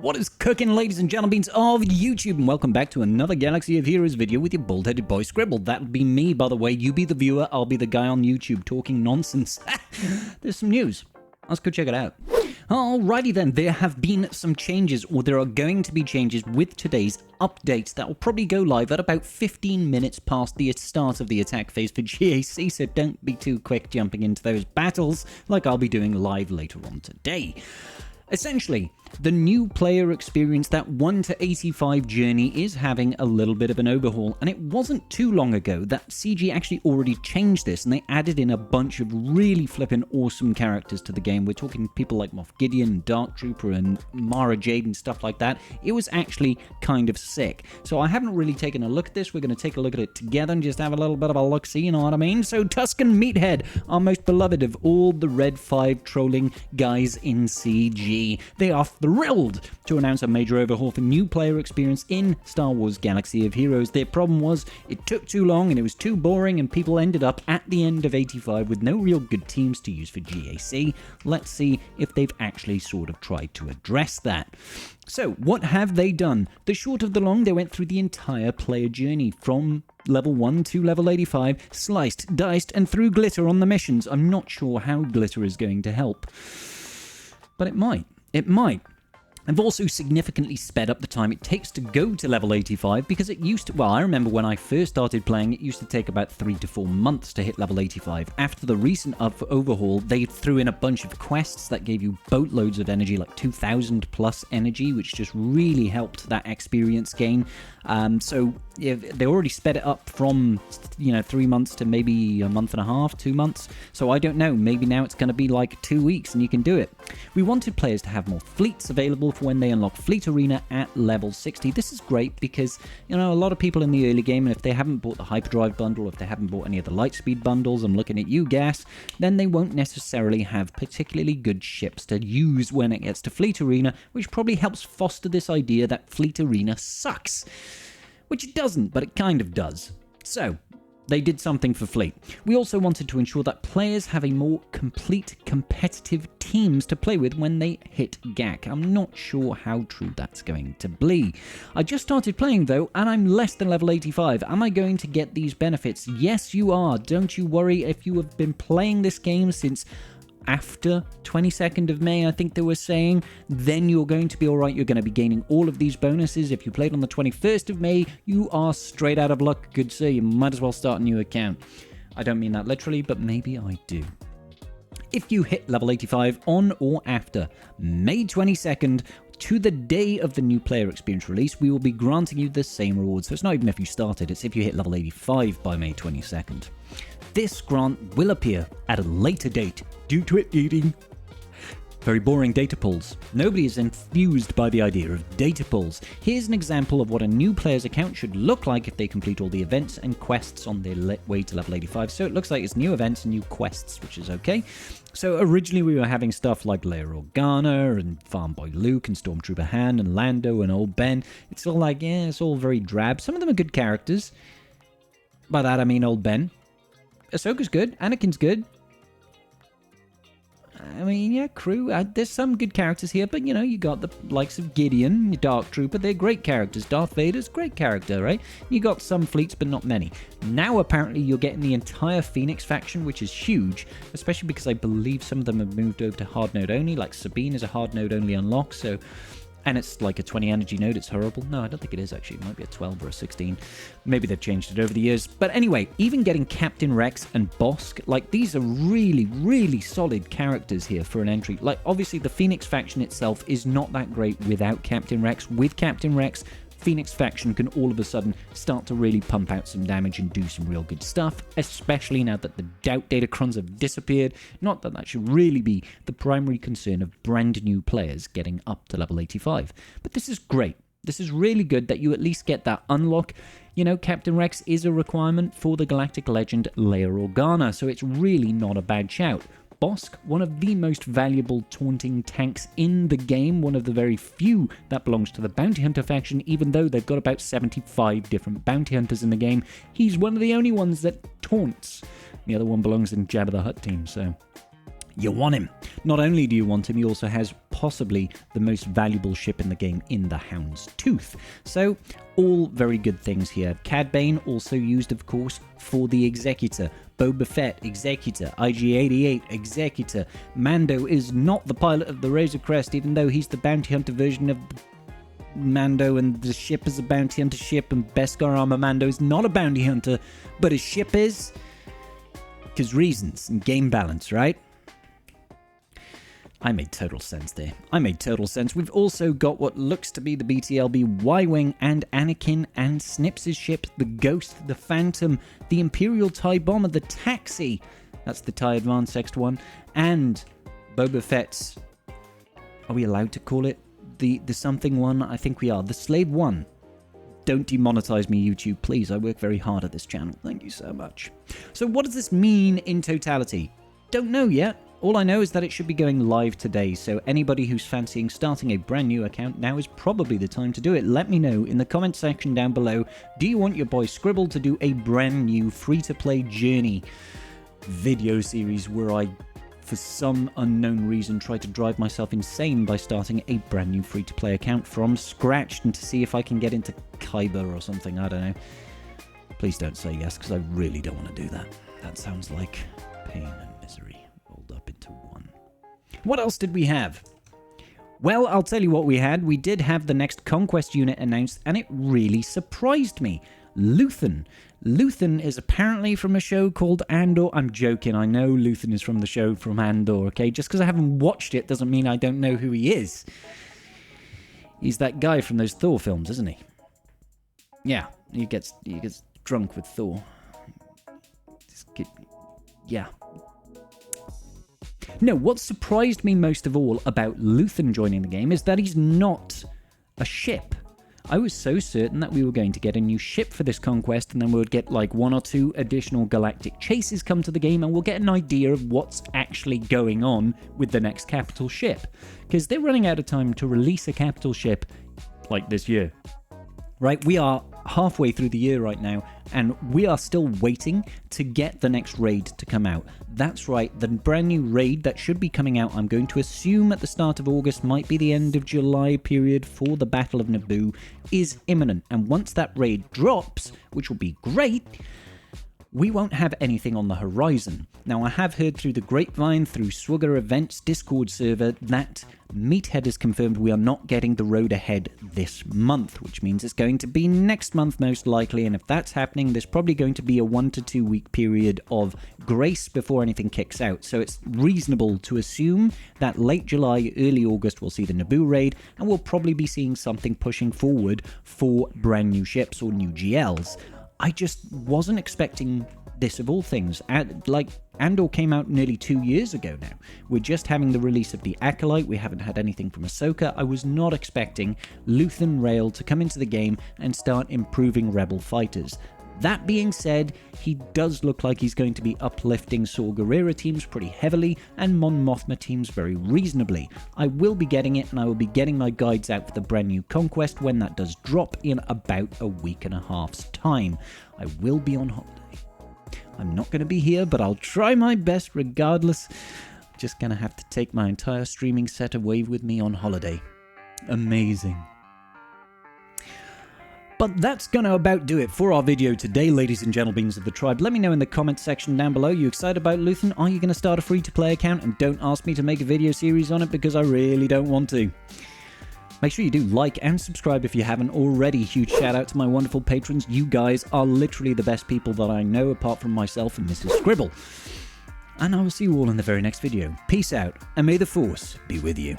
What is cooking, ladies and gentlemen of YouTube, and welcome back to another Galaxy of Heroes video with your bald-headed boy Scribble. That'll be me, by the way. You be the viewer, I'll be the guy on YouTube talking nonsense. There's some news. Let's go check it out. Alrighty then, there have been some changes, or there are going to be changes with today's update that will probably go live at about 15 minutes past the start of the attack phase for GAC, so don't be too quick jumping into those battles like I'll be doing live later on today. Essentially, the new player experience, that 1 to 85 journey, is having a little bit of an overhaul, and it wasn't too long ago that CG actually already changed this, and they added in a bunch of really flippin' awesome characters to the game. We're talking people like Moff Gideon, Dark Trooper, and Mara Jade and stuff like that. It was actually kind of sick. So I haven't really taken a look at this. We're going to take a look at it together and just have a little bit of a look-see, you know what I mean? So Tusken Meathead, our most beloved of all the Red 5 trolling guys in CG. They are thrilled to announce a major overhaul for new player experience in Star Wars Galaxy of Heroes. Their problem was it took too long and it was too boring, and people ended up at the end of 85 with no real good teams to use for GAC. Let's see if they've actually sort of tried to address that. So, what have they done? The short of the long, they went through the entire player journey from level 1 to level 85, sliced, diced, and threw glitter on the missions. I'm not sure how glitter is going to help, but it might. It might. I've also significantly sped up the time it takes to go to level 85, because it used to, well, I remember when I first started playing, it used to take about 3 to 4 months to hit level 85. After the recent overhaul, they threw in a bunch of quests that gave you boatloads of energy, like 2,000 plus energy, which just really helped that experience gain. So they already sped it up from, 3 months to maybe a month and a half, 2 months. So I don't know, maybe now it's going to be like 2 weeks and you can do it. We wanted players to have more fleets available for when they unlock Fleet Arena at level 60. This is great because, a lot of people in the early game, and if they haven't bought the Hyperdrive bundle, if they haven't bought any of the Lightspeed bundles, I'm looking at you, Gas, then they won't necessarily have particularly good ships to use when it gets to Fleet Arena, which probably helps foster this idea that Fleet Arena sucks. Which it doesn't, but it kind of does. So, they did something for Fleet. We also wanted to ensure that players have a more complete competitive teams to play with when they hit GAC. I'm not sure how true that's going to be. I just started playing though, and I'm less than level 85. Am I going to get these benefits? Yes, you are. Don't you worry. If you have been playing this game since after 22nd of May, I think they were saying, then you're going to be alright. You're going to be gaining all of these bonuses. If you played on the 21st of May, you are straight out of luck, good sir. You might as well start a new account. I don't mean that literally, but maybe I do. If you hit level 85 on or after May 22nd, to the day of the new player experience release, we will be granting you the same rewards. So it's not even if you started, it's if you hit level 85 by May 22nd. This grant will appear at a later date due to it needing very boring data pulls. Nobody is enthused by the idea of data pulls. Here's an example of what a new player's account should look like if they complete all the events and quests on their way to level 85. So it looks like it's new events and new quests, which is okay. So originally we were having stuff like Leia Organa and Farm Boy Luke and Stormtrooper Han and Lando and Old Ben. It's all like, yeah, it's all very drab. Some of them are good characters. By that I mean Old Ben. Ahsoka's good. Anakin's good. I mean, yeah, crew. There's some good characters here, but you got the likes of Gideon, Dark Trooper. They're great characters. Darth Vader's great character, right? You got some fleets, but not many. Now, apparently, you're getting the entire Phoenix faction, which is huge, especially because I believe some of them have moved over to hard node only. Like Sabine is a hard node only unlock, so. And it's like a 20 energy node. It's horrible. No, I don't think it is, actually. It might be a 12 or a 16. Maybe they've changed it over the years. But anyway, even getting Captain Rex and Bosk, like, these are really, really solid characters here for an entry. Like, obviously, the Phoenix faction itself is not that great without Captain Rex. With Captain Rex, Phoenix faction can all of a sudden start to really pump out some damage and do some real good stuff, especially now that the doubt datacrons have disappeared. Not that that should really be the primary concern of brand new players getting up to level 85. But this is great. This is really good that you at least get that unlock. Captain Rex is a requirement for the Galactic Legend Leia Organa, so it's really not a bad shout. Bosk, one of the most valuable taunting tanks in the game, one of the very few that belongs to the Bounty Hunter faction, even though they've got about 75 different Bounty Hunters in the game. He's one of the only ones that taunts. The other one belongs in Jabba the Hutt team, so You want him. Not only do you want him, he also has possibly the most valuable ship in the game in the Hound's Tooth. So, all very good things here. Cad Bane also used, of course, for the Executor. Boba Fett, Executor. IG-88, Executor. Mando is not the pilot of the Razor Crest, even though he's the bounty hunter version of Mando, and the ship is a bounty hunter ship, and Beskar Armor Mando is not a bounty hunter, but his ship is. Because reasons and game balance, right? I made total sense there. I made total sense. We've also got what looks to be the BTLB Y-Wing and Anakin and Snips' ship, the Ghost, the Phantom, the Imperial TIE Bomber, the Taxi, that's the TIE Advanced X1, and Boba Fett's, are we allowed to call it the something one? I think we are. The Slave 1. Don't demonetize me, YouTube, please. I work very hard at this channel. Thank you so much. So what does this mean in totality? Don't know yet. All I know is that it should be going live today, so anybody who's fancying starting a brand new account, now is probably the time to do it. Let me know in the comment section down below, do you want your boy Scribble to do a brand new free-to-play journey video series where I, for some unknown reason, try to drive myself insane by starting a brand new free-to-play account from scratch and to see if I can get into Kyber or something, I don't know. Please don't say yes, because I really don't want to do that. That sounds like pain and misery rolled up into one. What else did we have? Well, I'll tell you what we had. We did have the next Conquest unit announced, and it really surprised me. Luthen. Luthen is apparently from a show called Andor. I'm joking. I know Luthen is from the show from Andor, okay? Just because I haven't watched it doesn't mean I don't know who he is. He's that guy from those Thor films, isn't he? Yeah, he gets drunk with Thor. Yeah. No, what surprised me most of all about Luthen joining the game is that he's not a ship. I was so certain that we were going to get a new ship for this Conquest, and then we would get like 1 or 2 additional galactic chases come to the game, and we'll get an idea of what's actually going on with the next capital ship. Because they're running out of time to release a capital ship like this year. Right, we are halfway through the year right now, and we are still waiting to get the next raid to come out. That's right, the brand new raid that should be coming out, I'm going to assume at the start of August, might be the end of July period for the Battle of Naboo, is imminent. And once that raid drops, which will be great, we won't have anything on the horizon. Now, I have heard through the grapevine, through Swigger Events Discord server, that Meathead has confirmed we are not getting the road ahead this month, which means it's going to be next month most likely, and if that's happening, there's probably going to be a 1 to 2 week period of grace before anything kicks out. So it's reasonable to assume that late July, early August, we'll see the Naboo raid, and we'll probably be seeing something pushing forward for brand new ships or new GLs. I just wasn't expecting this of all things. Andor came out nearly 2 years ago now. We're just having the release of the Acolyte. We haven't had anything from Ahsoka. I was not expecting Luthen Rail to come into the game and start improving Rebel fighters. That being said, he does look like he's going to be uplifting Saw Gerrera teams pretty heavily and Mon Mothma teams very reasonably. I will be getting it, and I will be getting my guides out for the brand new Conquest when that does drop in about a week and a half's time. I will be on holiday. I'm not going to be here, but I'll try my best regardless. Just going to have to take my entire streaming set away with me on holiday. Amazing. But that's going to about do it for our video today, ladies and gentlemen of the tribe. Let me know in the comment section down below. You excited about Luthen? Are you going to start a free-to-play account? And don't ask me to make a video series on it because I really don't want to. Make sure you do like and subscribe if you haven't already. Huge shout out to my wonderful patrons. You guys are literally the best people that I know apart from myself and Mrs. Scribble. And I will see you all in the very next video. Peace out, and may the Force be with you.